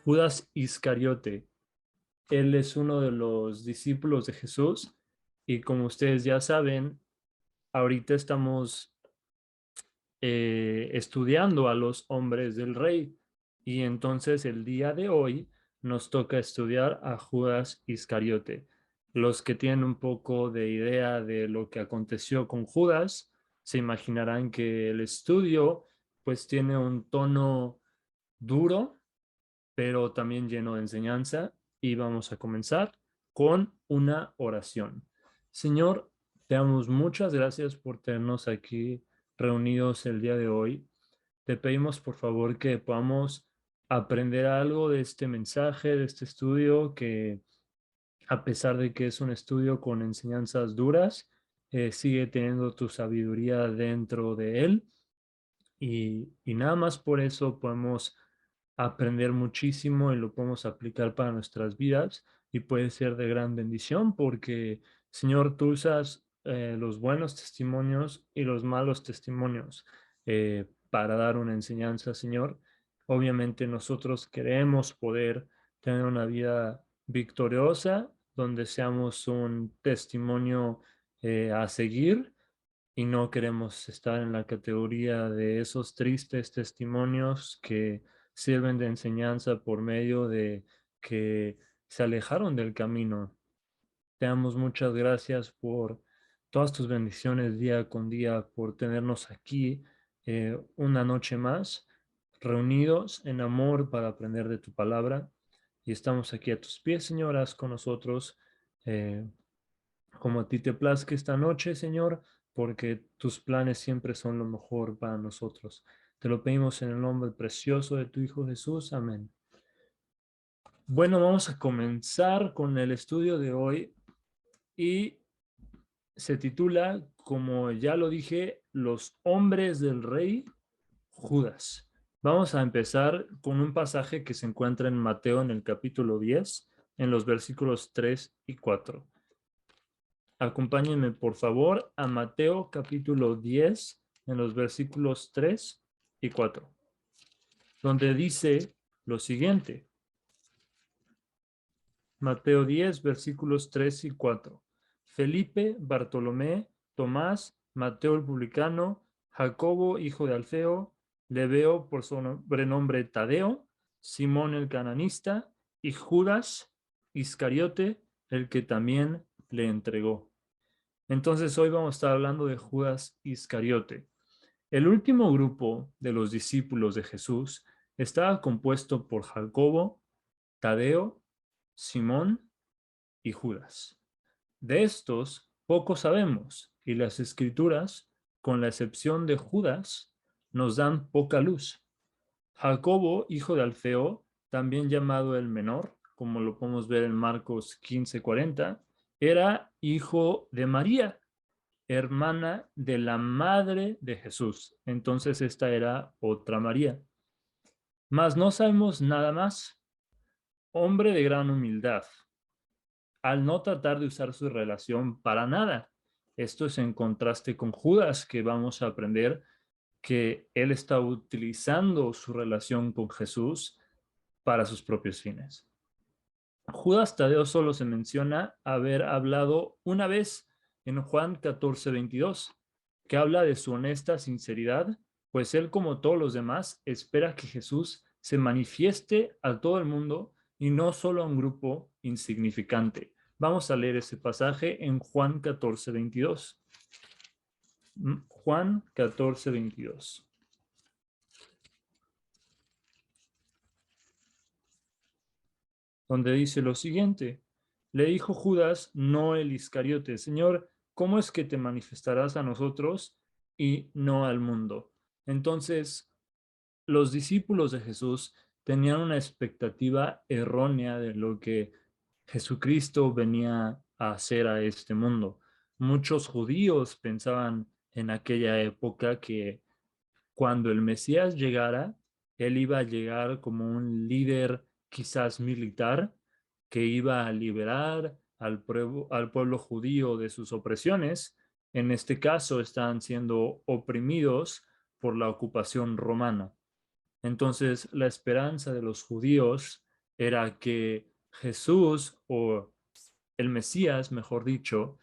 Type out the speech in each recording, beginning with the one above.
Judas Iscariote. Él es uno de los discípulos de Jesús y como ustedes ya saben, ahorita estamos estudiando a los hombres del rey y entonces el día de hoy nos toca estudiar a Judas Iscariote. Los que tienen un poco de idea de lo que aconteció con Judas se imaginarán que el estudio pues tiene un tono duro pero también lleno de enseñanza. Y vamos a comenzar con una oración. Señor, te damos muchas gracias por tenernos aquí reunidos el día de hoy. Te pedimos por favor que podamos aprender algo de este mensaje, de este estudio, que a pesar de que es un estudio con enseñanzas duras, sigue teniendo tu sabiduría dentro de él y nada más por eso podemos aprender muchísimo y lo podemos aplicar para nuestras vidas y puede ser de gran bendición porque, Señor, tú usas los buenos testimonios y los malos testimonios para dar una enseñanza, Señor. Obviamente nosotros queremos poder tener una vida victoriosa donde seamos un testimonio a seguir y no queremos estar en la categoría de esos tristes testimonios que sirven de enseñanza por medio de que se alejaron del camino. Te damos muchas gracias por todas tus bendiciones día con día, por tenernos aquí una noche más, reunidos en amor para aprender de tu palabra. Y estamos aquí a tus pies, Señor, haz con nosotros. eh, como a ti te plazca esta noche, Señor, porque tus planes siempre son lo mejor para nosotros. Te lo pedimos en el nombre precioso de tu Hijo Jesús. Amén. Bueno, vamos a comenzar con el estudio de hoy y se titula, como ya lo dije, Los hombres del rey Judas. Vamos a empezar con un pasaje que se encuentra en Mateo en el capítulo 10, en los versículos 3 y 4. Acompáñenme, por favor, a Mateo capítulo 10, en los versículos 3 y 4, donde dice lo siguiente. Mateo 10, versículos 3 y 4. Felipe, Bartolomé, Tomás, Mateo el publicano, Jacobo, hijo de Alfeo, Lebeo por sobrenombre Tadeo, Simón el cananista y Judas Iscariote, el que también le entregó. Entonces hoy vamos a estar hablando de Judas Iscariote. El último grupo de los discípulos de Jesús estaba compuesto por Jacobo, Tadeo, Simón y Judas. De estos, poco sabemos y las escrituras, con la excepción de Judas, nos dan poca luz. Jacobo, hijo de Alfeo, también llamado el menor, como lo podemos ver en Marcos 15:40, era hijo de María, hermana de la madre de Jesús. Entonces esta era otra María. Mas no sabemos nada más. Hombre de gran humildad, al no tratar de usar su relación para nada. Esto es en contraste con Judas, que vamos a aprender que él está utilizando su relación con Jesús para sus propios fines. Judas Tadeo solo se menciona haber hablado una vez en Juan 14:22, que habla de su honesta sinceridad, pues él, como todos los demás, espera que Jesús se manifieste a todo el mundo y no solo a un grupo insignificante. Vamos a leer ese pasaje en Juan 14:22. Juan 14:22. Donde dice lo siguiente. Le dijo Judas, no el Iscariote, Señor, ¿cómo es que te manifestarás a nosotros y no al mundo? Entonces, los discípulos de Jesús tenían una expectativa errónea de lo que Jesucristo venía a hacer a este mundo. Muchos judíos pensaban en aquella época que cuando el Mesías llegara, él iba a llegar como un líder quizás militar que iba a liberar al pueblo judío de sus opresiones. En este caso, estaban siendo oprimidos por la ocupación romana. Entonces, la esperanza de los judíos era que Jesús, o el Mesías, mejor dicho,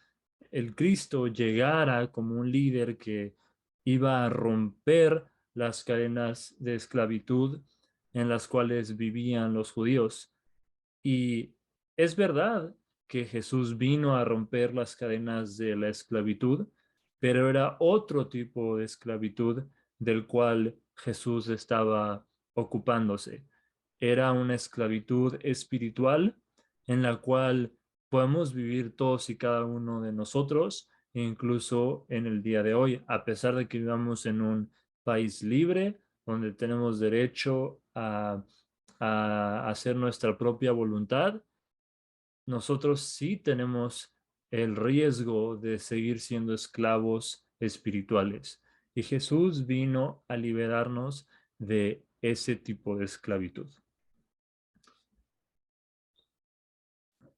el Cristo, llegara como un líder que iba a romper las cadenas de esclavitud en las cuales vivían los judíos. Y es verdad que Jesús vino a romper las cadenas de la esclavitud, pero era otro tipo de esclavitud del cual Jesús estaba ocupándose. Era una esclavitud espiritual en la cual podemos vivir todos y cada uno de nosotros, incluso en el día de hoy, a pesar de que vivamos en un país libre, donde tenemos derecho a hacer nuestra propia voluntad, nosotros sí tenemos el riesgo de seguir siendo esclavos espirituales. Y Jesús vino a liberarnos de ese tipo de esclavitud.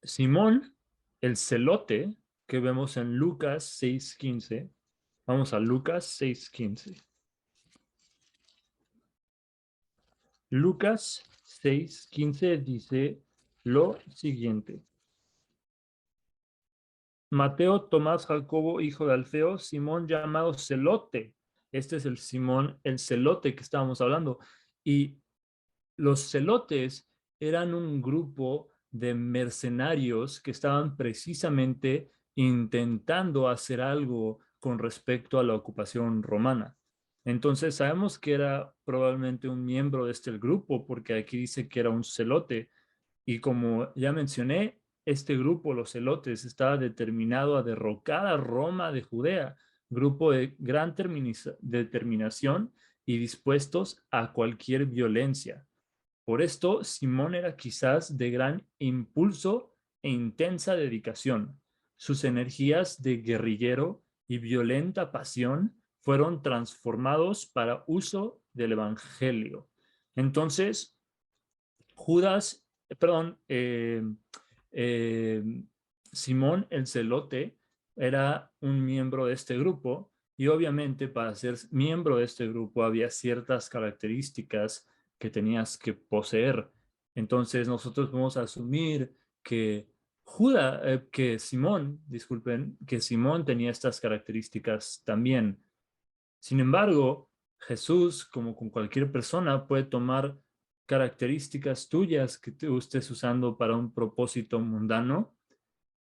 Simón, el celote, que vemos en Lucas 6:15. Vamos a Lucas 6:15. Lucas 6:15 dice lo siguiente. Mateo, Tomás, Jacobo, hijo de Alfeo, Simón llamado Celote. Este es el Simón, el Celote que estábamos hablando. Y los celotes eran un grupo de mercenarios que estaban precisamente intentando hacer algo con respecto a la ocupación romana. Entonces sabemos que era probablemente un miembro de este grupo, porque aquí dice que era un celote. Y como ya mencioné, este grupo, los celotes, estaba determinado a derrocar a Roma de Judea, grupo de gran determinación y dispuestos a cualquier violencia. Por esto, Simón era quizás de gran impulso e intensa dedicación. Sus energías de guerrillero y violenta pasión fueron transformados para uso del evangelio. Entonces, Judas, perdón, eh, Simón el Celote era un miembro de este grupo, y obviamente para ser miembro de este grupo había ciertas características que tenías que poseer. Entonces nosotros vamos a asumir que que Simón, disculpen, que Simón tenía estas características también. Sin embargo, Jesús, como con cualquier persona, puede tomar características tuyas que tú estés usando para un propósito mundano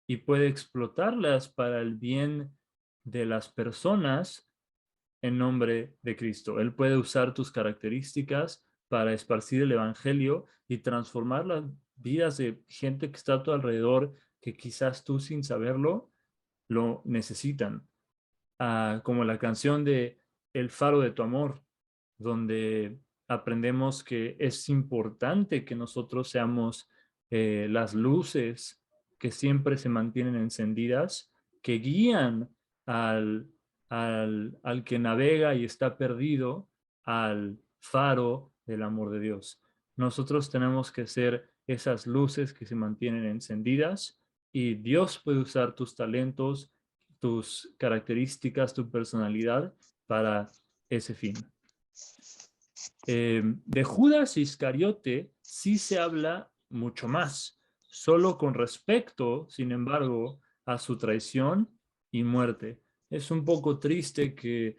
y puede explotarlas para el bien de las personas en nombre de Cristo. Él puede usar tus características para esparcir el evangelio y transformar las vidas de gente que está a tu alrededor, que quizás tú sin saberlo lo necesitan. Como la canción de El faro de tu amor, donde aprendemos que es importante que nosotros seamos las luces que siempre se mantienen encendidas, que guían al, al que navega y está perdido al faro del amor de Dios. Nosotros tenemos que ser esas luces que se mantienen encendidas, y Dios puede usar tus talentos, tus características, tu personalidad para ese fin. De Judas Iscariote sí se habla mucho más, solo con respecto, sin embargo, a su traición y muerte. Es un poco triste que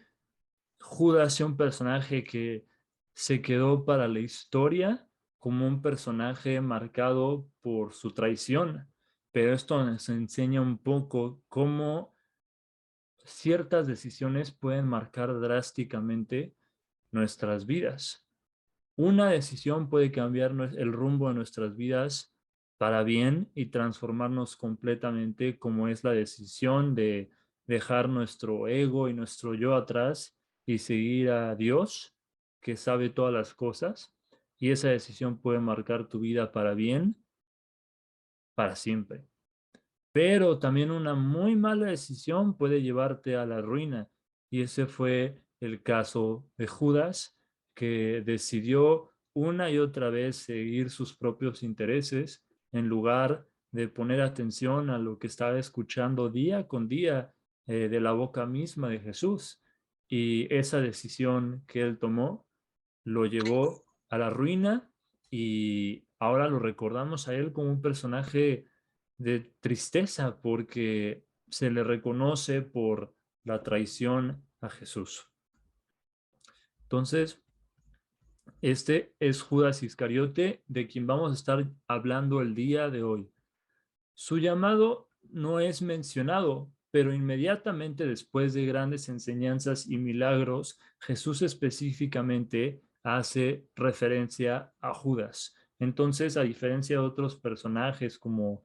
Judas sea un personaje que se quedó para la historia como un personaje marcado por su traición, pero esto nos enseña un poco cómo ciertas decisiones pueden marcar drásticamente nuestras vidas. Una decisión puede cambiar el rumbo de nuestras vidas para bien y transformarnos completamente, como es la decisión de dejar nuestro ego y nuestro yo atrás y seguir a Dios, que sabe todas las cosas. Y esa decisión puede marcar tu vida para bien, para siempre. Pero también una muy mala decisión puede llevarte a la ruina. Y ese fue el caso de Judas, que decidió una y otra vez seguir sus propios intereses en lugar de poner atención a lo que estaba escuchando día con día de la boca misma de Jesús. Y esa decisión que él tomó lo llevó a la ruina y ahora lo recordamos a él como un personaje de tristeza porque se le reconoce por la traición a Jesús. Entonces, este es Judas Iscariote, de quien vamos a estar hablando el día de hoy. Su llamado no es mencionado, pero inmediatamente después de grandes enseñanzas y milagros, Jesús específicamente hace referencia a Judas. Entonces, a diferencia de otros personajes como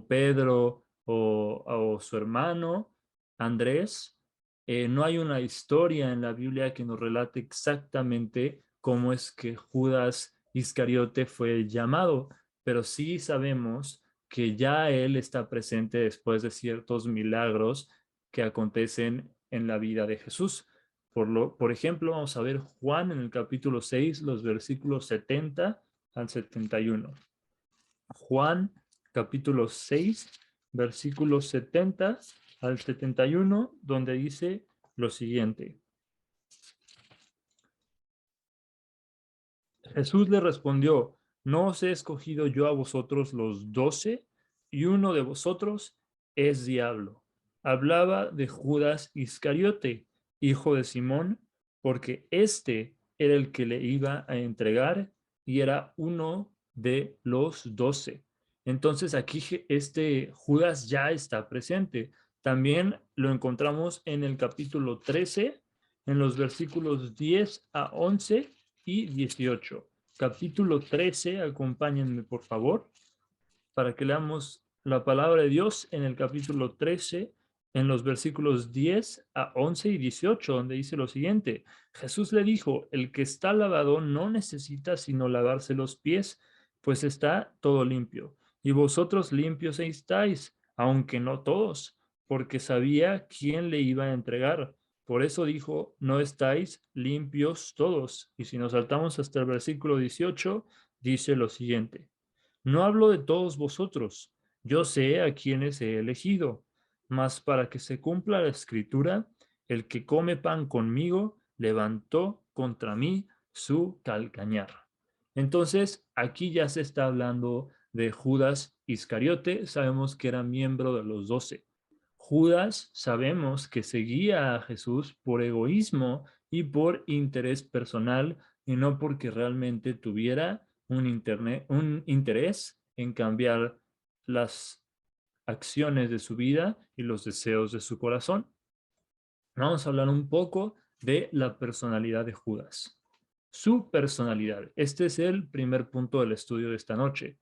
Pedro o su hermano Andrés, no hay una historia en la Biblia que nos relate exactamente cómo es que Judas Iscariote fue llamado, pero sí sabemos que ya Él está presente después de ciertos milagros que acontecen en la vida de Jesús. Por ejemplo, vamos a ver Juan en el capítulo 6, los versículos 70 al 71. Juan capítulo 6, versículos 70 al 71, donde dice lo siguiente. Jesús le respondió, ¿no os he escogido yo a vosotros los 12? Y uno de vosotros es diablo. Hablaba de Judas Iscariote, hijo de Simón, porque éste era el que le iba a entregar y era uno de los 12. Entonces aquí este Judas ya está presente. También lo encontramos en el capítulo 13, en los versículos 10 a 11 y 18. Capítulo 13, acompáñenme por favor, para que leamos la palabra de Dios en el capítulo 13, en los versículos 10 a 11 y 18, donde dice lo siguiente. Jesús le dijo, el que está lavado no necesita sino lavarse los pies, pues está todo limpio. Y vosotros limpios estáis, aunque no todos, porque sabía quién le iba a entregar. Por eso dijo, no estáis limpios todos. Y si nos saltamos hasta el versículo 18, dice lo siguiente. No hablo de todos vosotros, yo sé a quienes he elegido, mas para que se cumpla la escritura, el que come pan conmigo levantó contra mí su calcañar. Entonces, aquí ya se está hablando de Judas Iscariote, sabemos que era miembro de los 12. Judas sabemos que seguía a Jesús por egoísmo y por interés personal y no porque realmente tuviera un interés en cambiar las acciones de su vida y los deseos de su corazón. Vamos a hablar un poco de la personalidad de Judas. Su personalidad. Este es el primer punto del estudio de esta noche.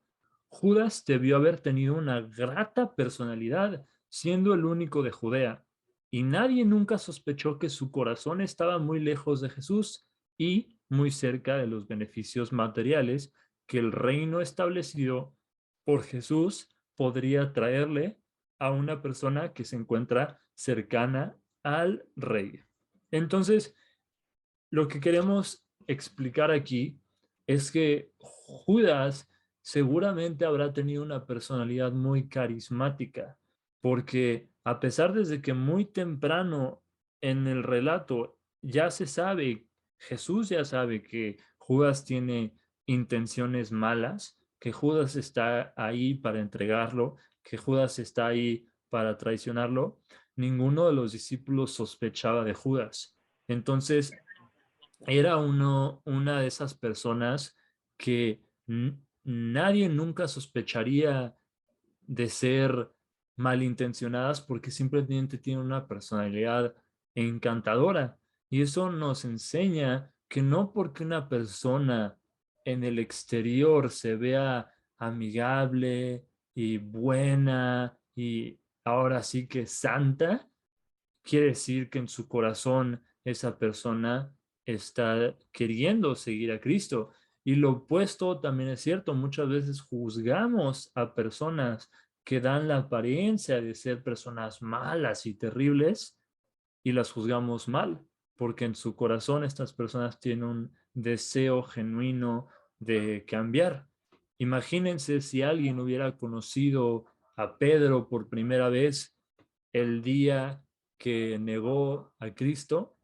Judas debió haber tenido una grata personalidad, siendo el único de Judea, y nadie nunca sospechó que su corazón estaba muy lejos de Jesús y muy cerca de los beneficios materiales que el reino establecido por Jesús podría traerle a una persona que se encuentra cercana al rey. Entonces, lo que queremos explicar aquí es que Judas seguramente habrá tenido una personalidad muy carismática, porque a pesar desde que muy temprano en el relato ya se sabe, Jesús ya sabe que Judas tiene intenciones malas, que Judas está ahí para entregarlo, que Judas está ahí para traicionarlo, ninguno de los discípulos sospechaba de Judas. Entonces, era una de esas personas que nadie nunca sospecharía de ser malintencionadas porque simplemente tienen una personalidad encantadora. Y eso nos enseña que no porque una persona en el exterior se vea amigable y buena y ahora sí que santa, quiere decir que en su corazón esa persona está queriendo seguir a Cristo. Y lo opuesto también es cierto, muchas veces juzgamos a personas que dan la apariencia de ser personas malas y terribles y las juzgamos mal, porque en su corazón estas personas tienen un deseo genuino de cambiar. Imagínense si alguien hubiera conocido a Pedro por primera vez el día que negó a Cristo,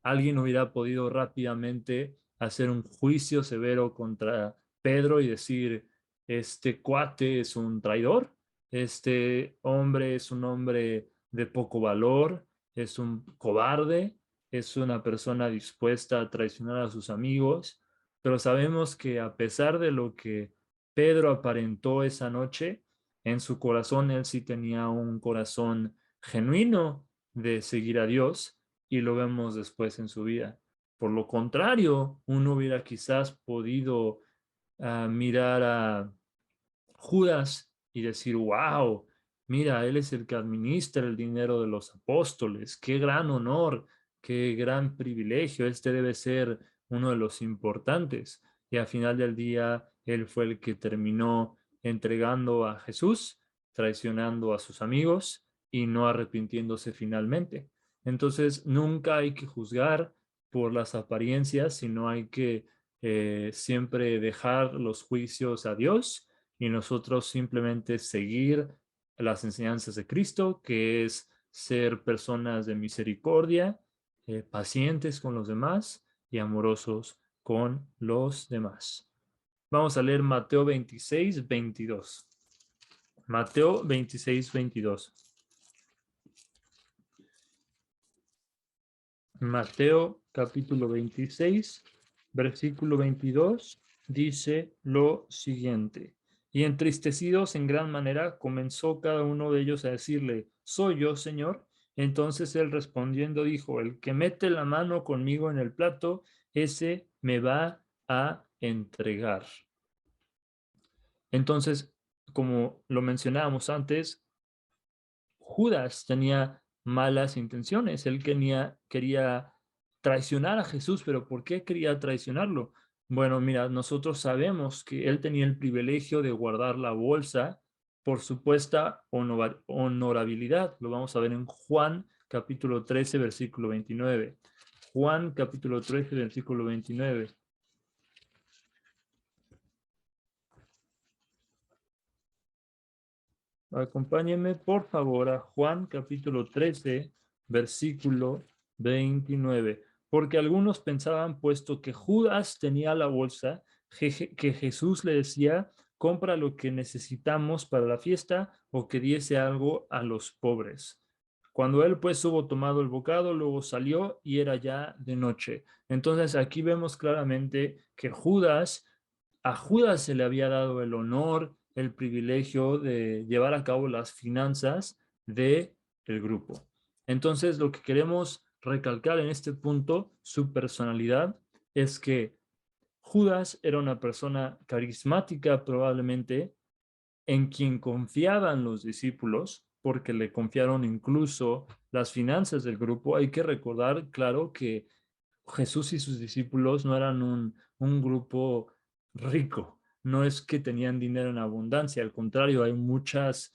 alguien hubiera podido rápidamente hacer un juicio severo contra Pedro y decir, este cuate es un traidor, este hombre es un hombre de poco valor, es un cobarde, es una persona dispuesta a traicionar a sus amigos, pero sabemos que a pesar de lo que Pedro aparentó esa noche, en su corazón él sí tenía un corazón genuino de seguir a Dios y lo vemos después en su vida. Por lo contrario, uno hubiera quizás podido mirar a Judas y decir, wow, mira, él es el que administra el dinero de los apóstoles, qué gran honor, qué gran privilegio, este debe ser uno de los importantes. Y al final del día, él fue el que terminó entregando a Jesús, traicionando a sus amigos y no arrepintiéndose finalmente. Entonces, nunca hay que juzgar por las apariencias, sino hay que siempre dejar los juicios a Dios y nosotros simplemente seguir las enseñanzas de Cristo, que es ser personas de misericordia, pacientes con los demás y amorosos con los demás. Vamos a leer Mateo 26, 22. Mateo 26, 22. Mateo capítulo 26, versículo 22, dice lo siguiente. Y entristecidos en gran manera, comenzó cada uno de ellos a decirle, ¿soy yo, Señor? Entonces él respondiendo dijo, el que mete la mano conmigo en el plato, ese me va a entregar. Entonces, como lo mencionábamos antes, Judas tenía malas intenciones. Él quería traicionar a Jesús, pero ¿por qué quería traicionarlo? Bueno, mira, nosotros sabemos que él tenía el privilegio de guardar la bolsa por supuesta honorabilidad. Lo vamos a ver en Juan capítulo 13, versículo 29. Juan capítulo 13, versículo 29. Acompáñenme por favor a Juan capítulo 13, versículo 29. Porque algunos pensaban, puesto que Judas tenía la bolsa, que Jesús le decía, compra lo que necesitamos para la fiesta o que diese algo a los pobres. Cuando él pues hubo tomado el bocado, luego salió y era ya de noche. Entonces aquí vemos claramente que a Judas se le había dado el honor, el privilegio de llevar a cabo las finanzas de el grupo. Entonces, lo que queremos recalcar en este punto, su personalidad, es que Judas era una persona carismática probablemente en quien confiaban los discípulos, porque le confiaron incluso las finanzas del grupo. Hay que recordar, claro, que Jesús y sus discípulos no eran un grupo rico, no es que tenían dinero en abundancia, al contrario, hay muchas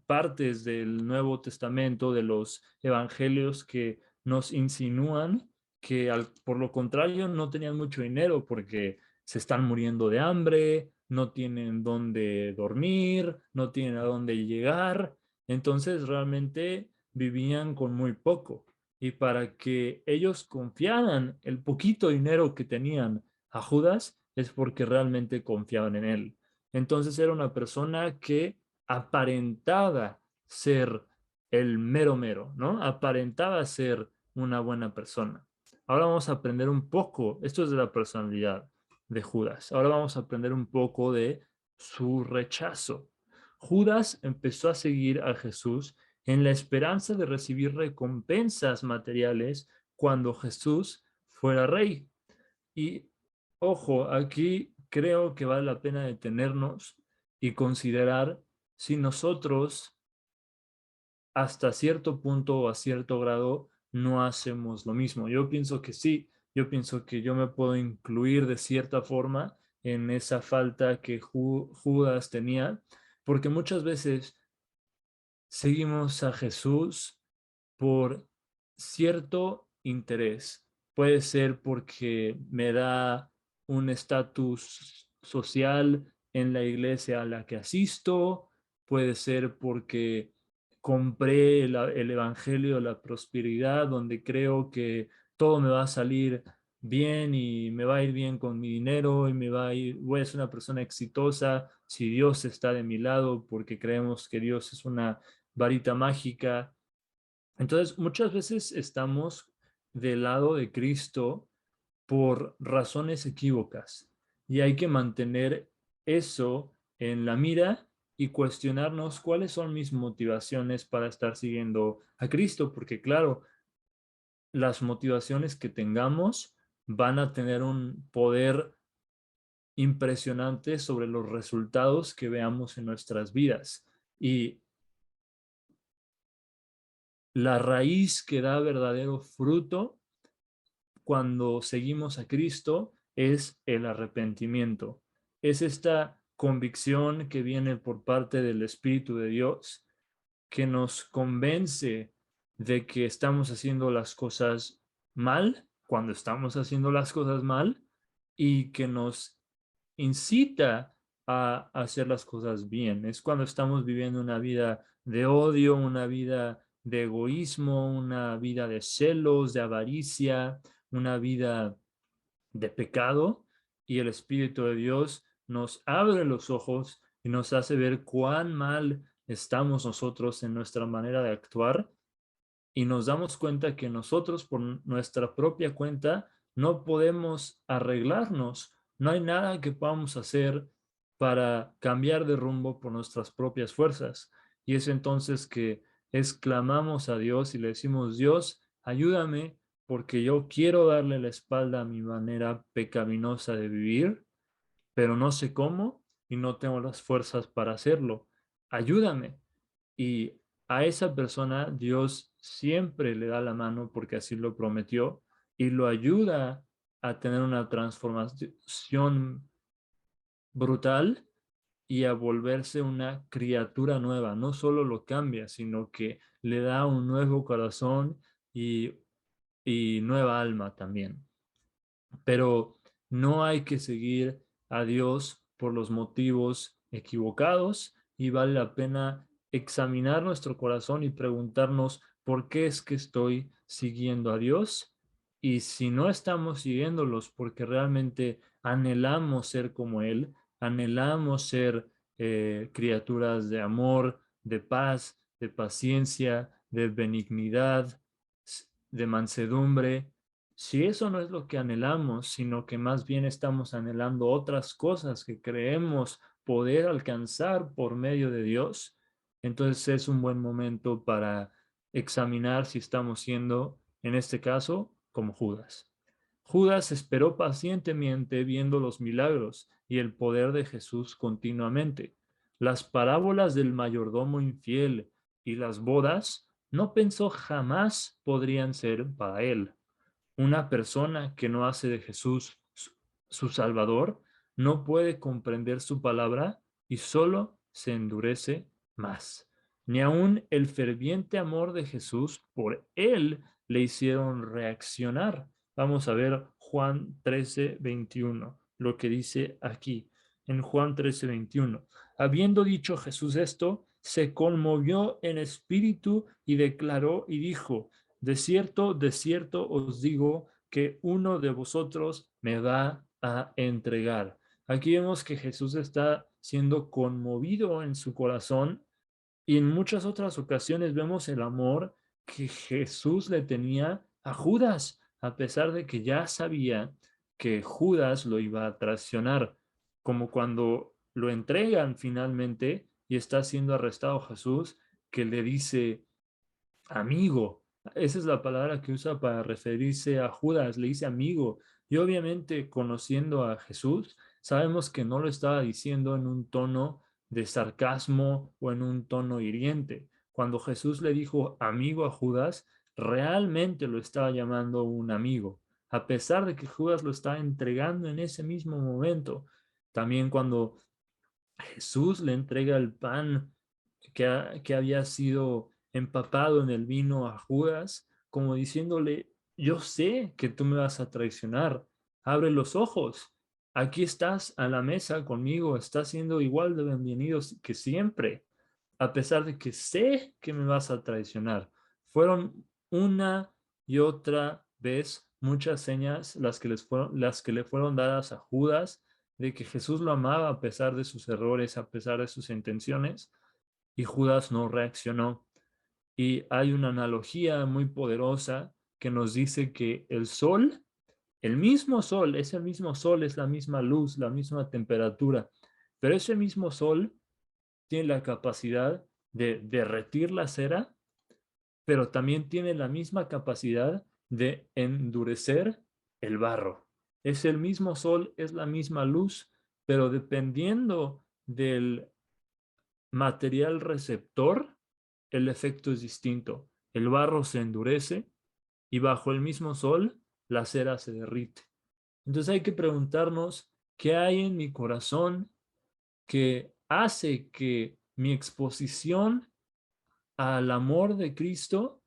partes del Nuevo Testamento, de los evangelios, que nos insinúan que por lo contrario no tenían mucho dinero porque se están muriendo de hambre, no tienen dónde dormir, no tienen a dónde llegar, entonces realmente vivían con muy poco y para que ellos confiaran el poquito dinero que tenían a Judas es porque realmente confiaban en él. Entonces era una persona que aparentaba ser el mero mero, ¿no? Aparentaba ser una buena persona. Ahora vamos a aprender un poco, esto es de la personalidad de Judas, ahora vamos a aprender un poco de su rechazo. Judas empezó a seguir a Jesús en la esperanza de recibir recompensas materiales cuando Jesús fuera rey. Y ojo, aquí creo que vale la pena detenernos y considerar si nosotros hasta cierto punto o a cierto grado no hacemos lo mismo. Yo pienso que sí, yo pienso que yo me puedo incluir de cierta forma en esa falta que Judas tenía, porque muchas veces seguimos a Jesús por cierto interés. Puede ser porque me da un estatus social en la iglesia a la que asisto, puede ser porque compré el evangelio de la prosperidad, donde creo que todo me va a salir bien y me va a ir bien con mi dinero y voy a ser una persona exitosa si Dios está de mi lado, porque creemos que Dios es una varita mágica. Entonces, muchas veces estamos del lado de Cristo por razones equívocas y hay que mantener eso en la mira y cuestionarnos cuáles son mis motivaciones para estar siguiendo a Cristo, porque claro, las motivaciones que tengamos van a tener un poder impresionante sobre los resultados que veamos en nuestras vidas. Y la raíz que da verdadero fruto cuando seguimos a Cristo es el arrepentimiento. Es esta convicción que viene por parte del Espíritu de Dios que nos convence de que estamos haciendo las cosas mal, cuando estamos haciendo las cosas mal, y que nos incita a hacer las cosas bien. Es cuando estamos viviendo una vida de odio, una vida de egoísmo, una vida de celos, de avaricia, una vida de pecado, y el Espíritu de Dios nos abre los ojos y nos hace ver cuán mal estamos nosotros en nuestra manera de actuar, y nos damos cuenta que nosotros por nuestra propia cuenta no podemos arreglarnos. No hay nada que podamos hacer para cambiar de rumbo por nuestras propias fuerzas. Y es entonces que exclamamos a Dios y le decimos: Dios, ayúdame, porque yo quiero darle la espalda a mi manera pecaminosa de vivir, pero no sé cómo y no tengo las fuerzas para hacerlo. Ayúdame. Y a esa persona Dios siempre le da la mano porque así lo prometió y lo ayuda a tener una transformación brutal y a volverse una criatura nueva. No solo lo cambia, sino que le da un nuevo corazón y, y nueva alma también. Pero no hay que seguir a Dios por los motivos equivocados, y vale la pena examinar nuestro corazón y preguntarnos por qué es que estoy siguiendo a Dios, y si no estamos siguiéndolos porque realmente anhelamos ser como Él, anhelamos ser criaturas de amor, de paz, de paciencia, de benignidad, de mansedumbre. Si eso no es lo que anhelamos, sino que más bien estamos anhelando otras cosas que creemos poder alcanzar por medio de Dios, entonces es un buen momento para examinar si estamos siendo, en este caso, como Judas. Judas esperó pacientemente viendo los milagros y el poder de Jesús continuamente. Las parábolas del mayordomo infiel y las bodas no pensó jamás podrían ser para él. Una persona que no hace de Jesús su Salvador no puede comprender su palabra y solo se endurece más. Ni aun el ferviente amor de Jesús por él le hicieron reaccionar. Vamos a ver Juan 13:21, lo que dice aquí en Juan 13:21. Habiendo dicho Jesús esto, se conmovió en espíritu y declaró y dijo: de cierto os digo que uno de vosotros me va a entregar. Aquí vemos que Jesús está siendo conmovido en su corazón, y en muchas otras ocasiones vemos el amor que Jesús le tenía a Judas, a pesar de que ya sabía que Judas lo iba a traicionar, como cuando lo entregan finalmente y está siendo arrestado Jesús, que le dice: amigo. Esa es la palabra que usa para referirse a Judas, le dice amigo. Y obviamente, conociendo a Jesús, sabemos que no lo estaba diciendo en un tono de sarcasmo o en un tono hiriente. Cuando Jesús le dijo amigo a Judas, realmente lo estaba llamando un amigo, a pesar de que Judas lo estaba entregando en ese mismo momento. También cuando Jesús le entrega el pan que había sido empapado en el vino a Judas, como diciéndole: yo sé que tú me vas a traicionar, abre los ojos, aquí estás a la mesa conmigo, estás siendo igual de bienvenido que siempre, a pesar de que sé que me vas a traicionar. Fueron una y otra vez muchas señas las que le fueron dadas a Judas de que Jesús lo amaba a pesar de sus errores, a pesar de sus intenciones, y Judas no reaccionó. Y hay una analogía muy poderosa que nos dice que el sol, el mismo sol, es el mismo sol, es la misma luz, la misma temperatura, pero ese mismo sol tiene la capacidad de derretir la cera, pero también tiene la misma capacidad de endurecer el barro. Es el mismo sol, es la misma luz, pero dependiendo del material receptor, el efecto es distinto. El barro se endurece y bajo el mismo sol, la cera se derrite. Entonces hay que preguntarnos qué hay en mi corazón que hace que mi exposición al amor de Cristo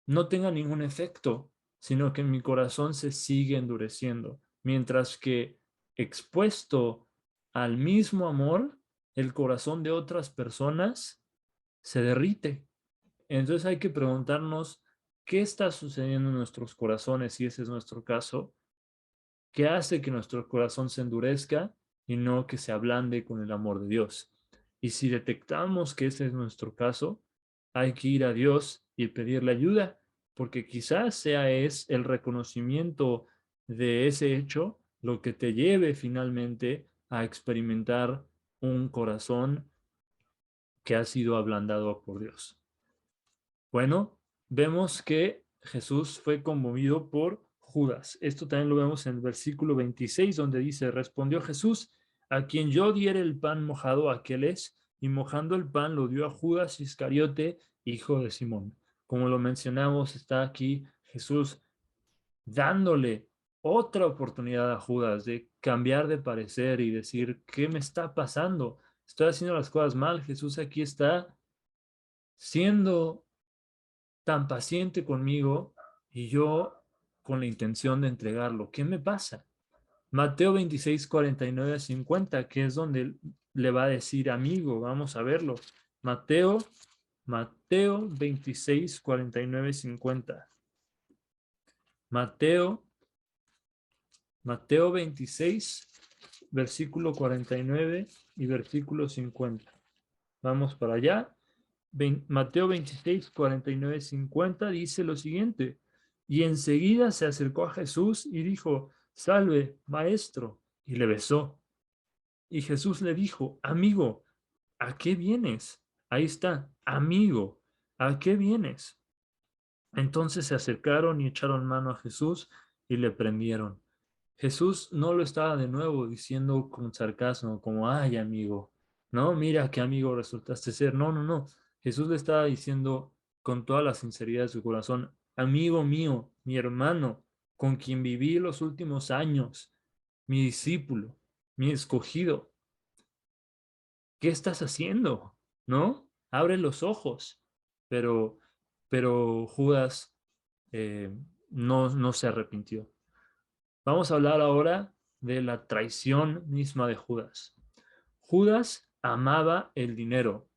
no tenga ningún efecto, sino que mi corazón se sigue endureciendo, mientras que expuesto al mismo amor, el corazón de otras personas se derrite. Entonces hay que preguntarnos qué está sucediendo en nuestros corazones, si ese es nuestro caso, qué hace que nuestro corazón se endurezca y no que se ablande con el amor de Dios. Y si detectamos que ese es nuestro caso, hay que ir a Dios y pedirle ayuda, porque quizás sea es el reconocimiento de ese hecho lo que te lleve finalmente a experimentar un corazón que ha sido ablandado por Dios. Bueno, vemos que Jesús fue conmovido por Judas. Esto también lo vemos en el versículo 26, donde dice, respondió Jesús, a quien yo diere el pan mojado, aquel es, y mojando el pan lo dio a Judas Iscariote, hijo de Simón. Como lo mencionamos, está aquí Jesús dándole otra oportunidad a Judas de cambiar de parecer y decir, ¿qué me está pasando? Estoy haciendo las cosas mal. Jesús aquí está siendo tan paciente conmigo y yo con la intención de entregarlo. ¿Qué me pasa? Mateo 26, 49 a 50, que es donde le va a decir amigo. Vamos a verlo. Mateo 26, 49 50. Mateo, Mateo 26, versículo 49 y versículo 50. Vamos para allá. Mateo 26, 49, 50 dice lo siguiente. Y enseguida se acercó a Jesús y dijo, salve, maestro, y le besó. Y Jesús le dijo, amigo, ¿a qué vienes? Ahí está, amigo, ¿a qué vienes? Entonces se acercaron y echaron mano a Jesús y le prendieron. Jesús no lo estaba de nuevo diciendo con sarcasmo, como, ay, amigo, no, mira qué amigo resultaste ser. No, no, no. Jesús le estaba diciendo con toda la sinceridad de su corazón, amigo mío, mi hermano, con quien viví los últimos años, mi discípulo, mi escogido, ¿qué estás haciendo? ¿No? Abre los ojos. Pero, pero Judas eh, no se arrepintió. Vamos a hablar ahora de la traición misma de Judas. Judas amaba el dinero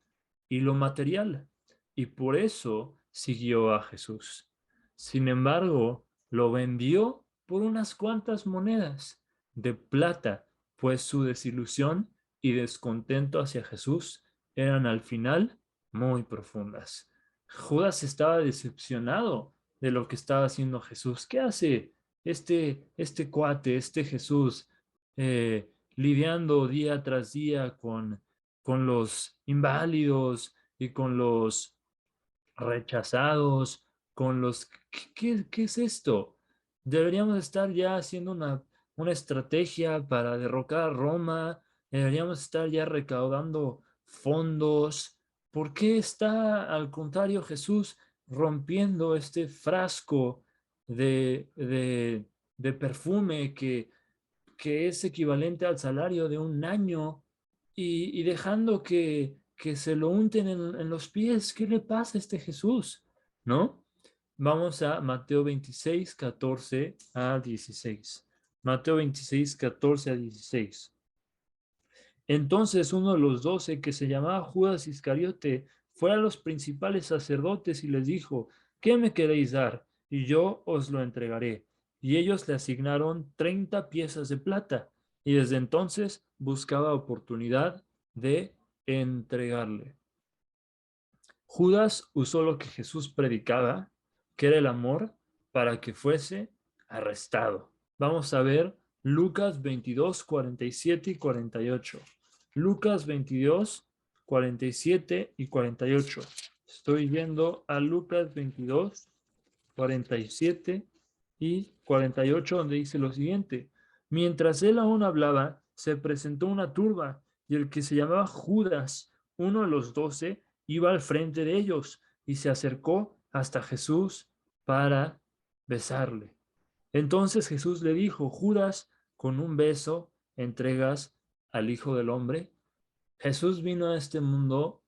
y lo material, y por eso siguió a Jesús. Sin embargo, lo vendió por unas cuantas monedas de plata, pues su desilusión y descontento hacia Jesús eran al final muy profundas. Judas estaba decepcionado de lo que estaba haciendo Jesús. ¿Qué hace este cuate, este Jesús, lidiando día tras día con los inválidos y con los rechazados, con los... ¿Qué es esto? Deberíamos estar ya haciendo una estrategia para derrocar a Roma, deberíamos estar ya recaudando fondos. ¿Por qué está, al contrario, Jesús rompiendo este frasco de perfume que es equivalente al salario de un año y dejando que se lo unten en los pies? ¿Qué le pasa a este Jesús? ¿No? Vamos a Mateo 26, 14 a 16. Mateo 26, 14 a 16. Entonces uno de los 12, que se llamaba Judas Iscariote, fue a los principales sacerdotes y les dijo, ¿qué me queréis dar? y yo os lo entregaré. Y ellos le asignaron 30 piezas de plata, y desde entonces buscaba oportunidad de entregarle. Judas usó lo que Jesús predicaba, que era el amor, para que fuese arrestado. Vamos a ver Lucas 22, 47 y 48. Lucas 22, 47 y 48. Estoy yendo a Lucas 22, 47 y 48, donde dice lo siguiente. Mientras él aún hablaba, se presentó una turba, y el que se llamaba Judas, uno de los 12, iba al frente de ellos y se acercó hasta Jesús para besarle. Entonces Jesús le dijo: Judas, con un beso entregas al Hijo del Hombre. Jesús vino a este mundo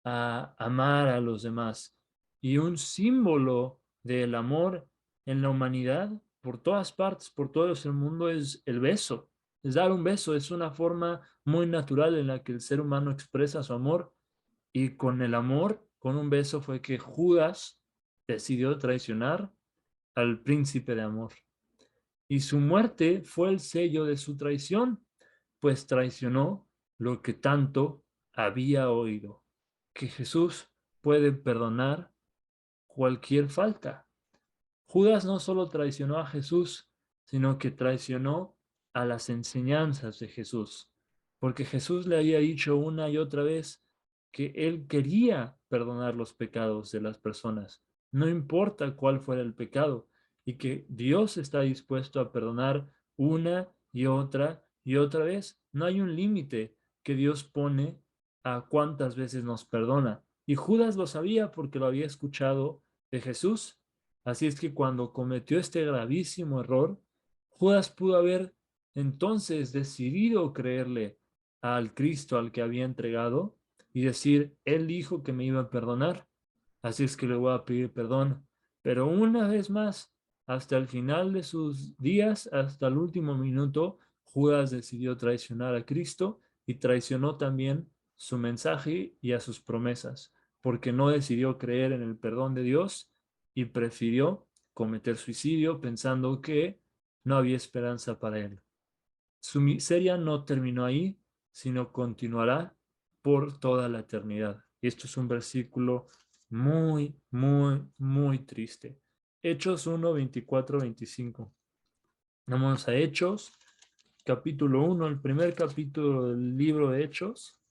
a amar a los demás, y un símbolo del amor en la humanidad por todas partes, por todo el mundo, es el beso. Es dar un beso, es una forma muy natural en la que el ser humano expresa su amor, y con el amor, con un beso, fue que Judas decidió traicionar al príncipe de amor. Y su muerte fue el sello de su traición, pues traicionó lo que tanto había oído, que Jesús puede perdonar cualquier falta. Judas no solo traicionó a Jesús, sino que traicionó a las enseñanzas de Jesús, porque Jesús le había dicho una y otra vez que él quería perdonar los pecados de las personas, no importa cuál fuera el pecado, y que Dios está dispuesto a perdonar una y otra vez. No hay un límite que Dios pone a cuántas veces nos perdona. Y Judas lo sabía porque lo había escuchado de Jesús. Así es que cuando cometió este gravísimo error, Judas pudo haber entonces decidido creerle al Cristo al que había entregado y decir: Él dijo que me iba a perdonar, así es que le voy a pedir perdón. Pero una vez más, hasta el final de sus días, hasta el último minuto, Judas decidió traicionar a Cristo, y traicionó también su mensaje y a sus promesas, porque no decidió creer en el perdón de Dios y prefirió cometer suicidio pensando que no había esperanza para él. Su miseria no terminó ahí, sino continuará por toda la eternidad. Y esto es un versículo muy, muy, muy triste. Hechos 1, 24, 25. Vamos a Hechos, capítulo 1, el primer capítulo del libro de Hechos,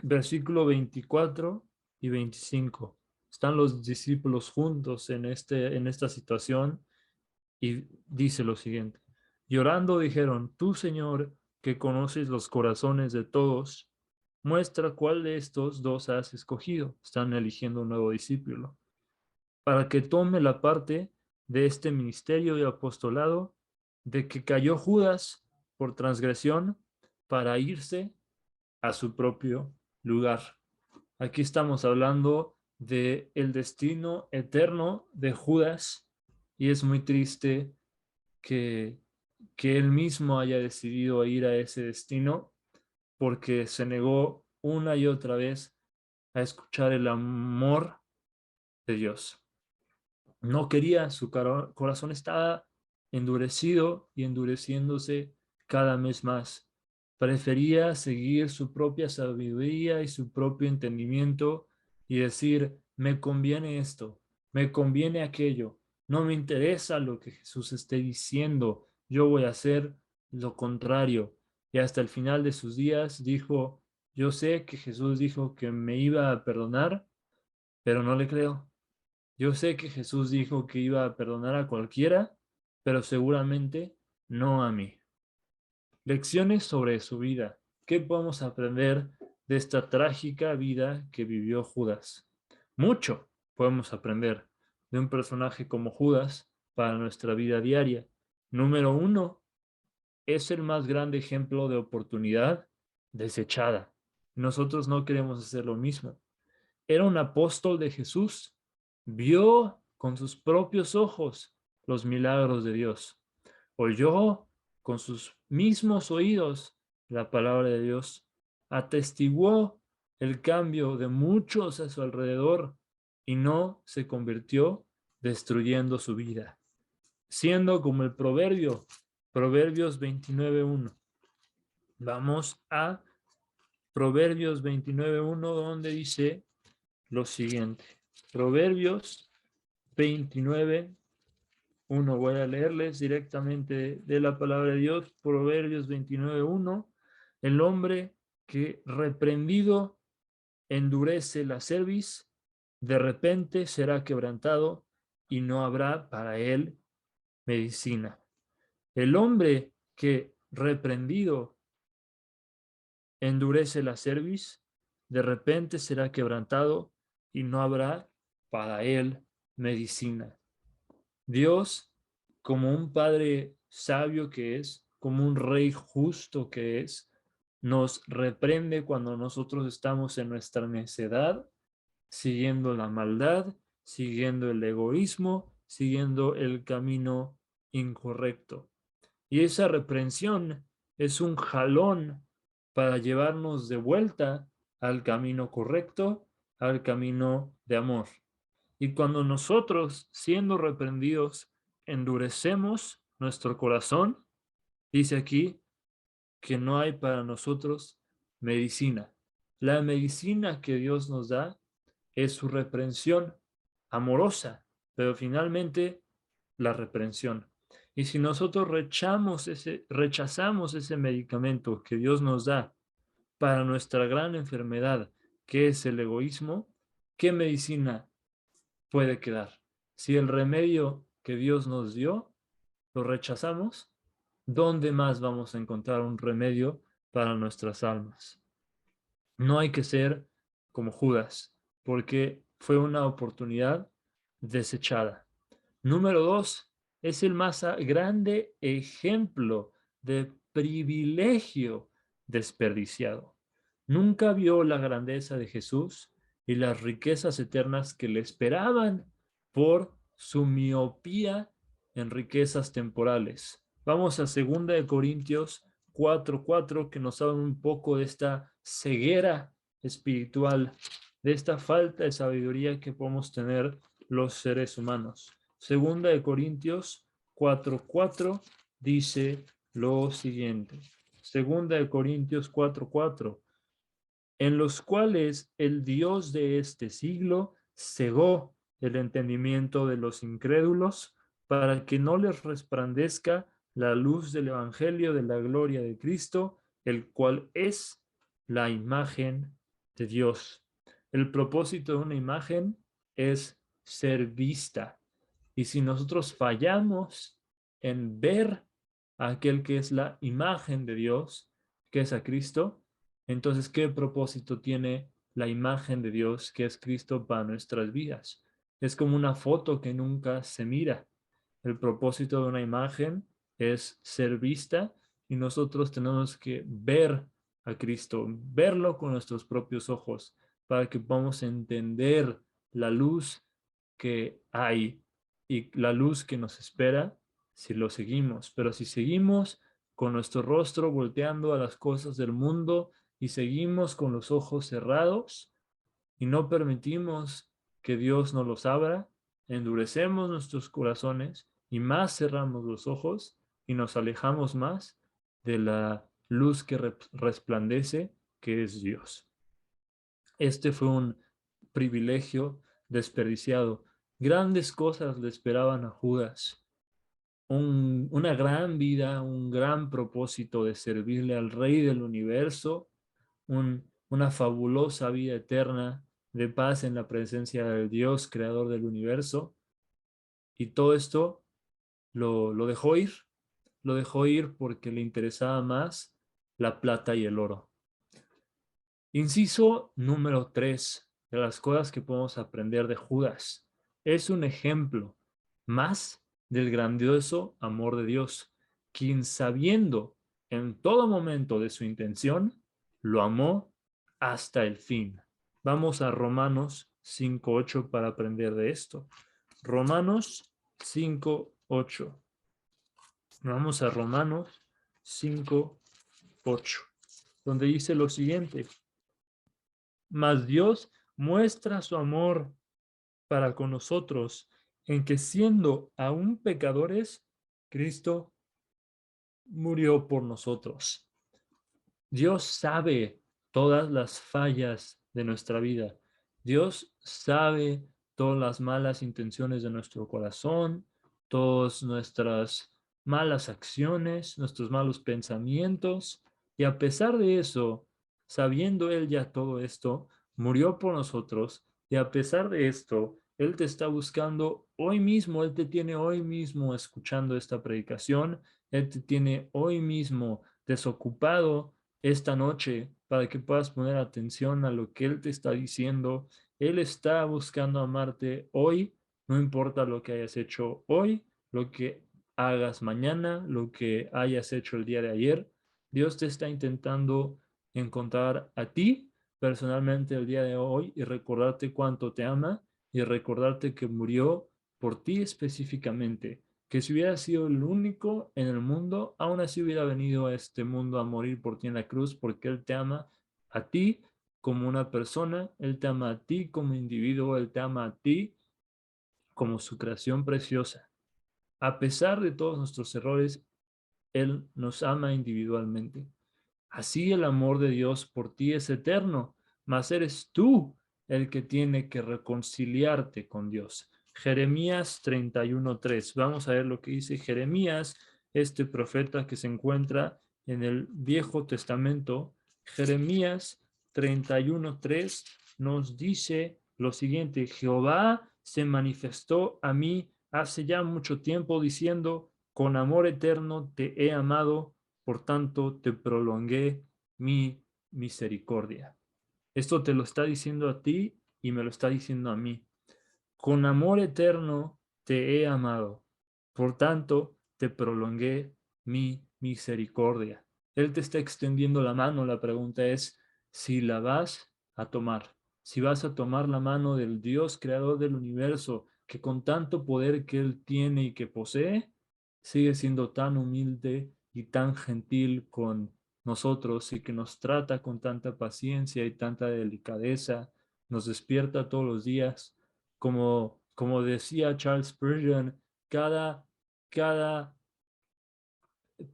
versículo 24 y 25. Están los discípulos juntos en esta situación, y dice lo siguiente. Llorando dijeron: Tú, Señor, que conoces los corazones de todos, muestra cuál de estos dos has escogido. Están eligiendo un nuevo discípulo, para que tome la parte de este ministerio y apostolado, de que cayó Judas por transgresión, para irse a su propio lugar. Aquí estamos hablando de el destino eterno de Judas, y es muy triste que, que él mismo haya decidido ir a ese destino, porque se negó una y otra vez a escuchar el amor de Dios. No quería, su corazón estaba endurecido y endureciéndose cada mes más. Prefería seguir su propia sabiduría y su propio entendimiento y decir: me conviene esto, me conviene aquello, no me interesa lo que Jesús esté diciendo, yo voy a hacer lo contrario. Y hasta el final de sus días dijo: yo sé que Jesús dijo que me iba a perdonar, pero no le creo. Yo sé que Jesús dijo que iba a perdonar a cualquiera, pero seguramente no a mí. Lecciones sobre su vida. ¿Qué podemos aprender de esta trágica vida que vivió Judas? Mucho podemos aprender de un personaje como Judas para nuestra vida diaria. Número uno, es el más grande ejemplo de oportunidad desechada. Nosotros no queremos hacer lo mismo. Era un apóstol de Jesús, vio con sus propios ojos los milagros de Dios, oyó con sus mismos oídos la palabra de Dios, atestiguó el cambio de muchos a su alrededor, y no se convirtió destruyendo su vida, siendo como el Proverbios 29:1. Vamos a Proverbios 29:1, donde dice lo siguiente. Proverbios 29:1. Voy a leerles directamente de la palabra de Dios. Proverbios 29:1. El hombre que reprendido endurece la cerviz, de repente será quebrantado y no habrá para él medicina. El hombre que reprendido endurece la cerviz, de repente será quebrantado y no habrá para él medicina. Dios, como un padre sabio que es, como un rey justo que es, nos reprende cuando nosotros estamos en nuestra necedad, siguiendo la maldad, siguiendo el egoísmo, siguiendo el camino incorrecto. Y esa reprensión es un jalón para llevarnos de vuelta al camino correcto, al camino de amor. Y cuando nosotros, siendo reprendidos, endurecemos nuestro corazón, dice aquí que no hay para nosotros medicina. La medicina que Dios nos da es su reprensión amorosa, pero finalmente la reprensión. Y si nosotros rechazamos ese medicamento que Dios nos da para nuestra gran enfermedad, que es el egoísmo, ¿qué medicina puede quedar? Si el remedio que Dios nos dio lo rechazamos, ¿dónde más vamos a encontrar un remedio para nuestras almas? No hay que ser como Judas, porque fue una oportunidad desechada. Número 2, es el más grande ejemplo de privilegio desperdiciado. Nunca vio la grandeza de Jesús y las riquezas eternas que le esperaban por su miopía en riquezas temporales. Vamos a 2 de Corintios 4:4, que nos habla un poco de esta ceguera espiritual, de esta falta de sabiduría que podemos tener los seres humanos. 2 de Corintios 4:4 dice lo siguiente. 2 de Corintios 4:4, en los cuales el Dios de este siglo cegó el entendimiento de los incrédulos para que no les resplandezca la luz del evangelio de la gloria de Cristo, el cual es la imagen de Dios. El propósito de una imagen es ser vista. Y si nosotros fallamos en ver a aquel que es la imagen de Dios, que es a Cristo, entonces, ¿qué propósito tiene la imagen de Dios, que es Cristo, para nuestras vidas? Es como una foto que nunca se mira. El propósito de una imagen es ser vista y nosotros tenemos que ver a Cristo, verlo con nuestros propios ojos, para que podamos entender la luz que hay y la luz que nos espera si lo seguimos. Pero si seguimos con nuestro rostro volteando a las cosas del mundo y seguimos con los ojos cerrados y no permitimos que Dios nos los abra, endurecemos nuestros corazones y más cerramos los ojos y nos alejamos más de la luz que resplandece, que es Dios. Este fue un privilegio desperdiciado. Grandes cosas le esperaban a Judas. Una gran vida, un gran propósito de servirle al Rey del universo, una fabulosa vida eterna de paz en la presencia del Dios, creador del universo. Y todo esto lo dejó ir porque le interesaba más la plata y el oro. Inciso número 3 de las cosas que podemos aprender de Judas. Es un ejemplo más del grandioso amor de Dios, quien sabiendo en todo momento de su intención, lo amó hasta el fin. Vamos a Romanos 5:8 para aprender de esto. Romanos 5:8. Vamos a Romanos 5:8, donde dice lo siguiente: mas Dios muestra su amor para con nosotros, en que siendo aún pecadores, Cristo murió por nosotros. Dios sabe todas las fallas de nuestra vida. Dios sabe todas las malas intenciones de nuestro corazón, todas nuestras malas acciones, nuestros malos pensamientos. Y a pesar de eso, sabiendo Él ya todo esto, murió por nosotros. Y a pesar de esto, Él te está buscando hoy mismo, Él te tiene hoy mismo escuchando esta predicación, Él te tiene hoy mismo desocupado esta noche para que puedas poner atención a lo que Él te está diciendo. Él está buscando amarte hoy, no importa lo que hayas hecho hoy, lo que hagas mañana, lo que hayas hecho el día de ayer. Dios te está intentando encontrar a ti personalmente el día de hoy y recordarte cuánto te ama y recordarte que murió por ti específicamente, que si hubiera sido el único en el mundo, aún así hubiera venido a este mundo a morir por ti en la cruz, porque Él te ama a ti como una persona, Él te ama a ti como individuo, Él te ama a ti como su creación preciosa. A pesar de todos nuestros errores, Él nos ama individualmente. Así el amor de Dios por ti es eterno, mas eres tú el que tiene que reconciliarte con Dios. Jeremías 31:3. Vamos a ver lo que dice Jeremías, este profeta que se encuentra en el Viejo Testamento. Jeremías 31:3 nos dice lo siguiente: Jehová se manifestó a mí hace ya mucho tiempo diciendo, con amor eterno te he amado, por tanto te prolongué mi misericordia. Esto te lo está diciendo a ti y me lo está diciendo a mí. Con amor eterno te he amado, por tanto te prolongué mi misericordia. Él te está extendiendo la mano. La pregunta es si la vas a tomar, si vas a tomar la mano del Dios creador del universo, que con tanto poder que Él tiene y que posee, sigue siendo tan humilde y tan gentil con nosotros y que nos trata con tanta paciencia y tanta delicadeza, nos despierta todos los días como decía Charles Spurgeon, cada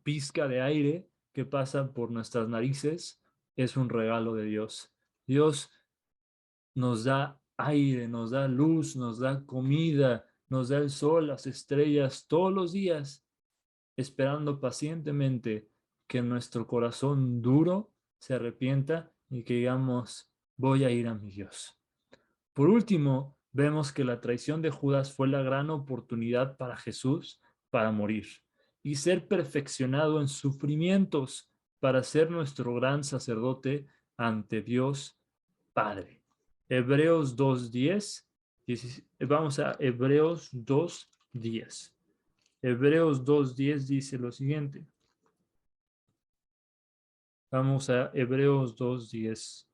pizca de aire que pasa por nuestras narices es un regalo de Dios. Dios nos da aire, nos da luz, nos da comida, nos da el sol, las estrellas todos los días, esperando pacientemente que nuestro corazón duro se arrepienta y que digamos, voy a ir a mi Dios. Por último, vemos que la traición de Judas fue la gran oportunidad para Jesús para morir y ser perfeccionado en sufrimientos para ser nuestro gran sacerdote ante Dios Padre. Hebreos 2:10. Vamos a Hebreos 2:10. Hebreos 2:10 dice lo siguiente. Vamos a Hebreos 2:10,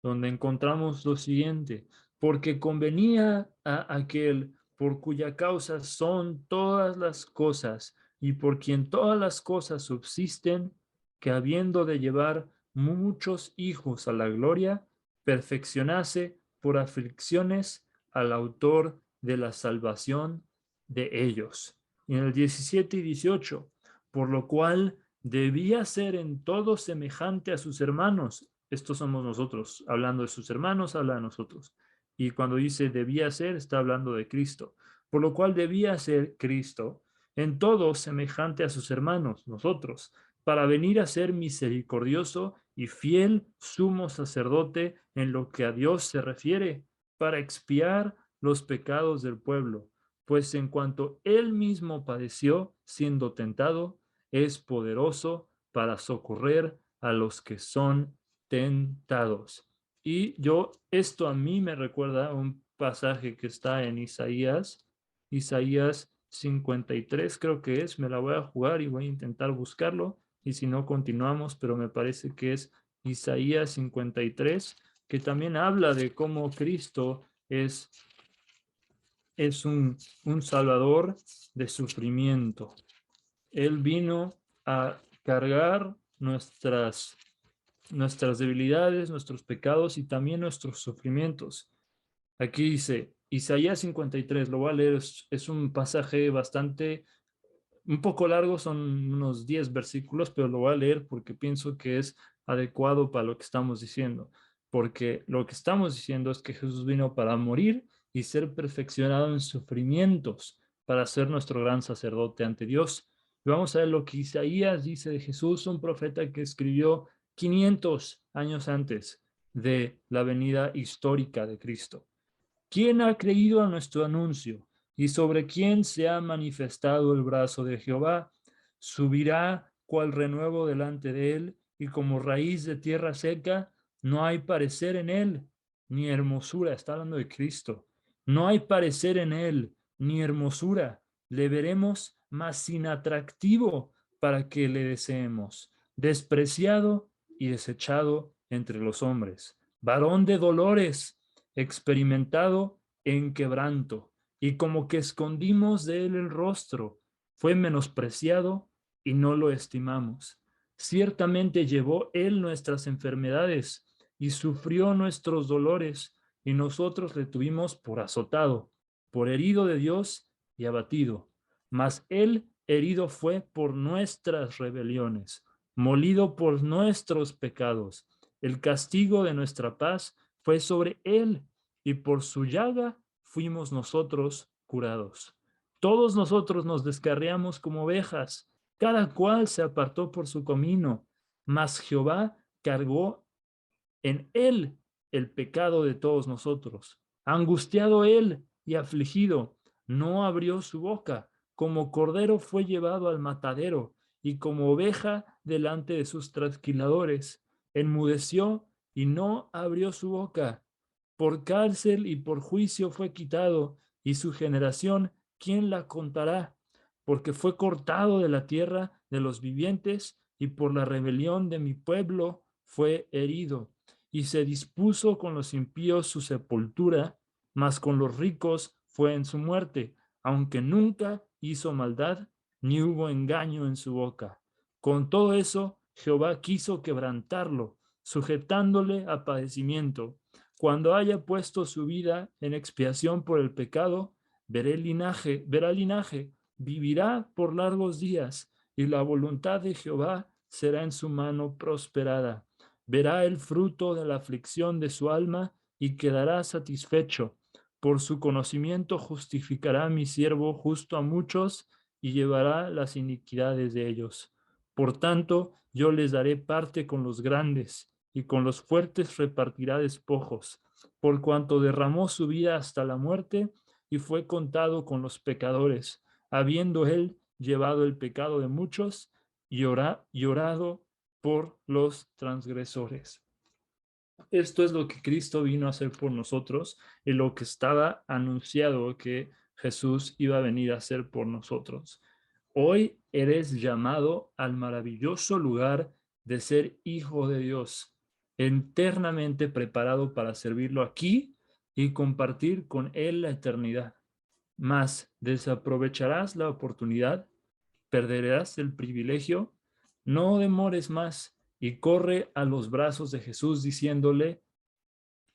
donde encontramos lo siguiente: porque convenía a aquel por cuya causa son todas las cosas y por quien todas las cosas subsisten, que habiendo de llevar muchos hijos a la gloria, perfeccionase por aflicciones al autor de la salvación de ellos. Y en el 17 y 18, por lo cual debía ser en todo semejante a sus hermanos. Estos somos nosotros, hablando de sus hermanos, habla de nosotros. Y cuando dice debía ser, está hablando de Cristo. Por lo cual debía ser Cristo en todo semejante a sus hermanos, nosotros, para venir a ser misericordioso y fiel sumo sacerdote en lo que a Dios se refiere, para expiar los pecados del pueblo. Pues en cuanto él mismo padeció siendo tentado, es poderoso para socorrer a los que son tentados. Y esto a mí me recuerda a un pasaje que está en Isaías 53 creo que es, me la voy a jugar y voy a intentar buscarlo, y si no continuamos, pero me parece que es Isaías 53, que también habla de cómo Cristo es un salvador de sufrimiento. Él vino a cargar nuestras debilidades, nuestros pecados y también nuestros sufrimientos. Aquí dice, Isaías 53, lo voy a leer, es un pasaje bastante, un poco largo, son unos 10 versículos, pero lo voy a leer porque pienso que es adecuado para lo que estamos diciendo. Porque lo que estamos diciendo es que Jesús vino para morir y ser perfeccionado en sufrimientos, para ser nuestro gran sacerdote ante Dios. Y vamos a ver lo que Isaías dice de Jesús, un profeta que escribió 500 años antes de la venida histórica de Cristo. ¿Quién ha creído a nuestro anuncio? ¿Y sobre quién se ha manifestado el brazo de Jehová? Subirá cual renuevo delante de él, y como raíz de tierra seca, no hay parecer en él, ni hermosura. Está hablando de Cristo. No hay parecer en él, ni hermosura. Le veremos, mas sin atractivo para que le deseemos. Despreciado y desechado entre los hombres. Varón de dolores, experimentado en quebranto, y como que escondimos de él el rostro, fue menospreciado y no lo estimamos. Ciertamente llevó él nuestras enfermedades y sufrió nuestros dolores, y nosotros le tuvimos por azotado, por herido de Dios y abatido. Mas él herido fue por nuestras rebeliones, molido por nuestros pecados. El castigo de nuestra paz fue sobre él, y por su llaga fuimos nosotros curados. Todos nosotros nos descarriamos como ovejas, cada cual se apartó por su camino, mas Jehová cargó en él el pecado de todos nosotros. Angustiado él y afligido, no abrió su boca, como cordero fue llevado al matadero, y como oveja delante de sus trasquiladores, enmudeció y no abrió su boca. Por cárcel y por juicio fue quitado, y su generación, ¿quién la contará? Porque fue cortado de la tierra de los vivientes, y por la rebelión de mi pueblo fue herido. Y se dispuso con los impíos su sepultura, mas con los ricos fue en su muerte, aunque nunca hizo maldad, ni hubo engaño en su boca. Con todo eso, Jehová quiso quebrantarlo, sujetándole a padecimiento. Cuando haya puesto su vida en expiación por el pecado, verá linaje, vivirá por largos días, y la voluntad de Jehová será en su mano prosperada. Verá el fruto de la aflicción de su alma y quedará satisfecho. Por su conocimiento justificará a mi siervo justo a muchos y llevará las iniquidades de ellos. Por tanto, yo les daré parte con los grandes, y con los fuertes repartirá despojos, por cuanto derramó su vida hasta la muerte y fue contado con los pecadores, habiendo él llevado el pecado de muchos y llorado por los transgresores. Esto es lo que Cristo vino a hacer por nosotros y lo que estaba anunciado que Jesús iba a venir a hacer por nosotros. Hoy eres llamado al maravilloso lugar de ser hijo de Dios, eternamente preparado para servirlo aquí y compartir con Él la eternidad. Mas desaprovecharás la oportunidad, perderás el privilegio. No demores más y corre a los brazos de Jesús diciéndole: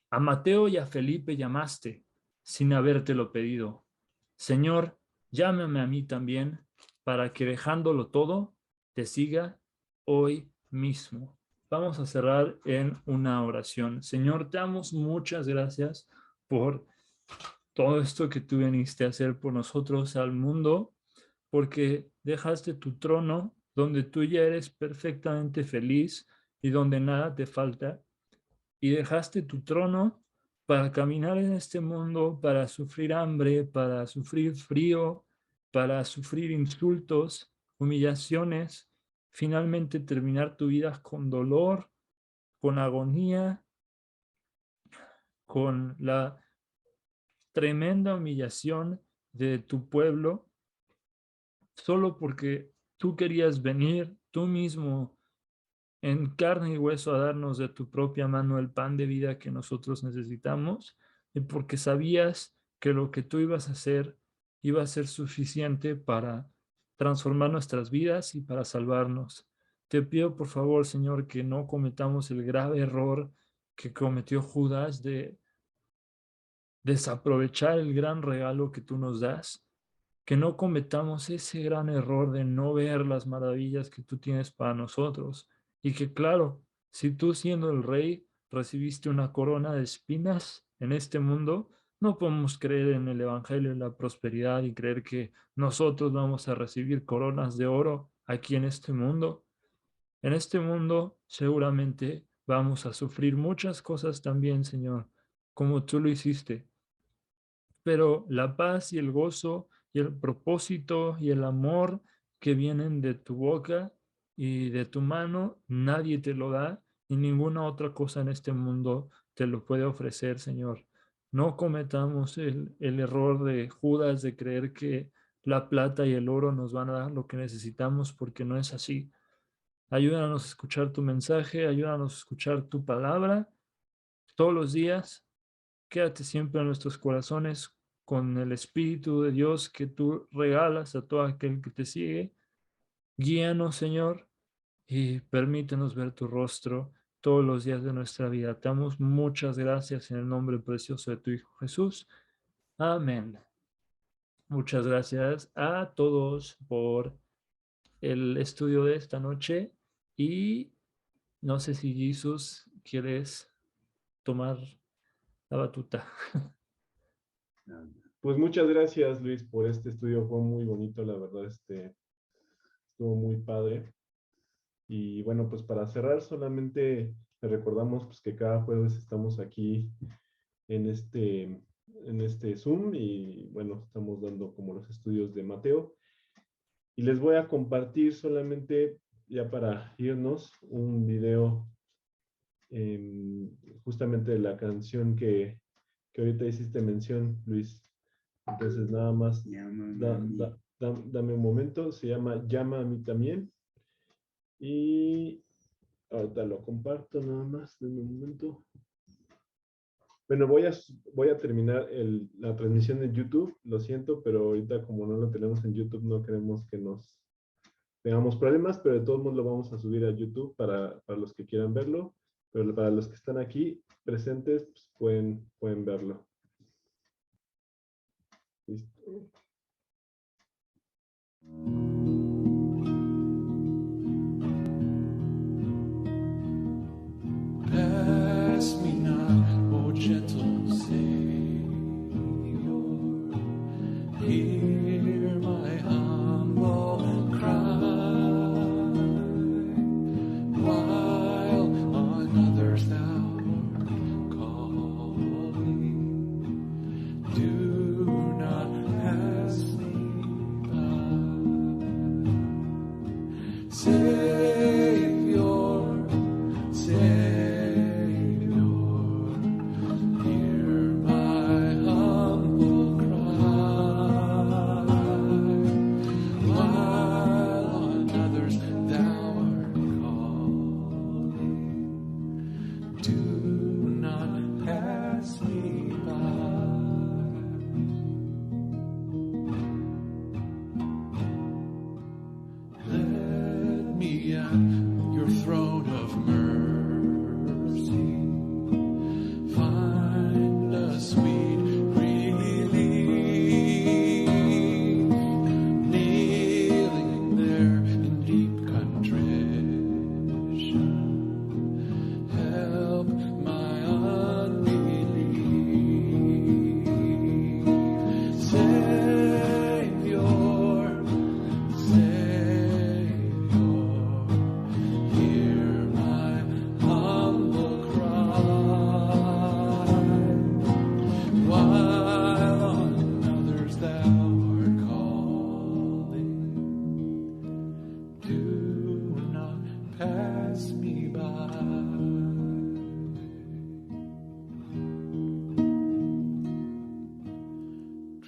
a Mateo y a Felipe llamaste sin habértelo pedido. Señor, llámame a mí también, para que dejándolo todo, te siga hoy mismo. Vamos a cerrar en una oración. Señor, te damos muchas gracias por todo esto que tú viniste a hacer por nosotros al mundo, porque dejaste tu trono donde tú ya eres perfectamente feliz y donde nada te falta, y dejaste tu trono para caminar en este mundo, para sufrir hambre, para sufrir frío, para sufrir insultos, humillaciones, finalmente terminar tu vida con dolor, con agonía, con la tremenda humillación de tu pueblo, solo porque tú querías venir tú mismo en carne y hueso a darnos de tu propia mano el pan de vida que nosotros necesitamos, y porque sabías que lo que tú ibas a hacer iba a ser suficiente para transformar nuestras vidas y para salvarnos. Te pido por favor, Señor, que no cometamos el grave error que cometió Judas de desaprovechar el gran regalo que tú nos das, que no cometamos ese gran error de no ver las maravillas que tú tienes para nosotros. Y que claro, si tú siendo el rey recibiste una corona de espinas en este mundo, no podemos creer en el Evangelio de la prosperidad y creer que nosotros vamos a recibir coronas de oro aquí en este mundo. En este mundo seguramente vamos a sufrir muchas cosas también, Señor, como tú lo hiciste, pero la paz y el gozo y el propósito y el amor que vienen de tu boca y de tu mano, nadie te lo da y ninguna otra cosa en este mundo te lo puede ofrecer, Señor. No cometamos el error de Judas de creer que la plata y el oro nos van a dar lo que necesitamos, porque no es así. Ayúdanos a escuchar tu mensaje, ayúdanos a escuchar tu palabra todos los días. Quédate siempre en nuestros corazones con el Espíritu de Dios que tú regalas a todo aquel que te sigue. Guíanos, Señor, y permítenos ver tu rostro todos los días de nuestra vida. Te damos muchas gracias en el nombre precioso de tu Hijo Jesús. Amén. Muchas gracias a todos por el estudio de esta noche y no sé si Jesús quieres tomar la batuta. Pues muchas gracias, Luis, por este estudio. Fue muy bonito, la verdad, estuvo muy padre. Y bueno, pues para cerrar, solamente les recordamos pues, que cada jueves estamos aquí en este Zoom y bueno, estamos dando como los estudios de Mateo. Y les voy a compartir solamente, ya para irnos, un video justamente de la canción que ahorita hiciste mención, Luis. Entonces nada más, dame un momento, se llama Llama a mí también. Y ahorita lo comparto nada más, dame un momento. Bueno, voy a terminar la transmisión de YouTube, lo siento, pero ahorita como no lo tenemos en YouTube, no queremos que nos tengamos problemas, pero de todos modos lo vamos a subir a YouTube para los que quieran verlo, pero para los que están aquí presentes, pues pueden verlo. Listo. Pass me not, O gentle Savior, hear my humble cry, while on others thou art calling, do not pass me by. Savior, Savior, your throne of mercy, find a sweet relief, kneeling there in deep contrition, help my unbelief. Savior,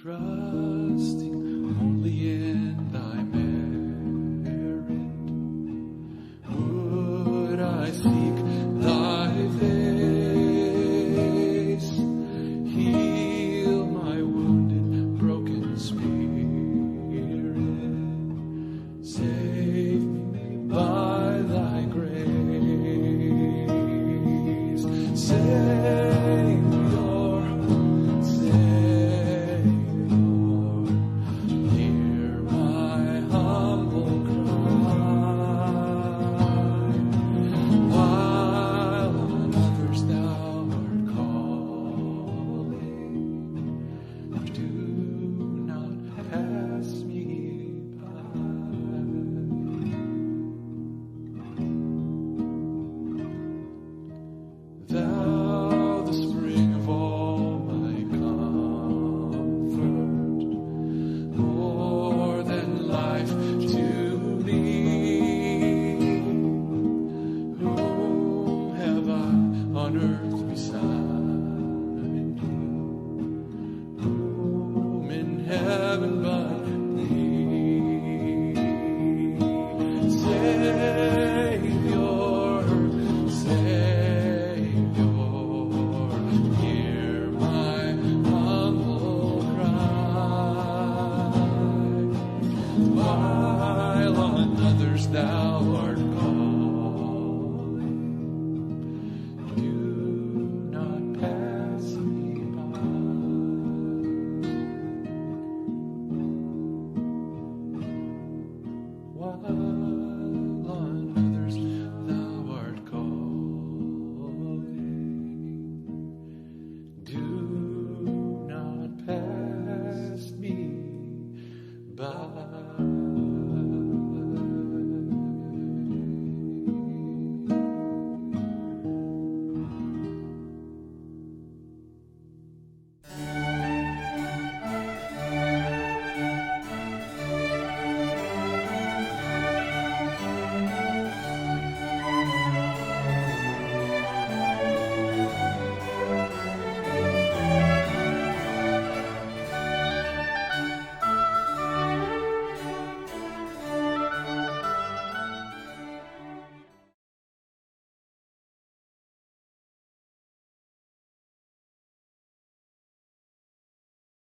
trusting only in thy merit, would I seek thy face.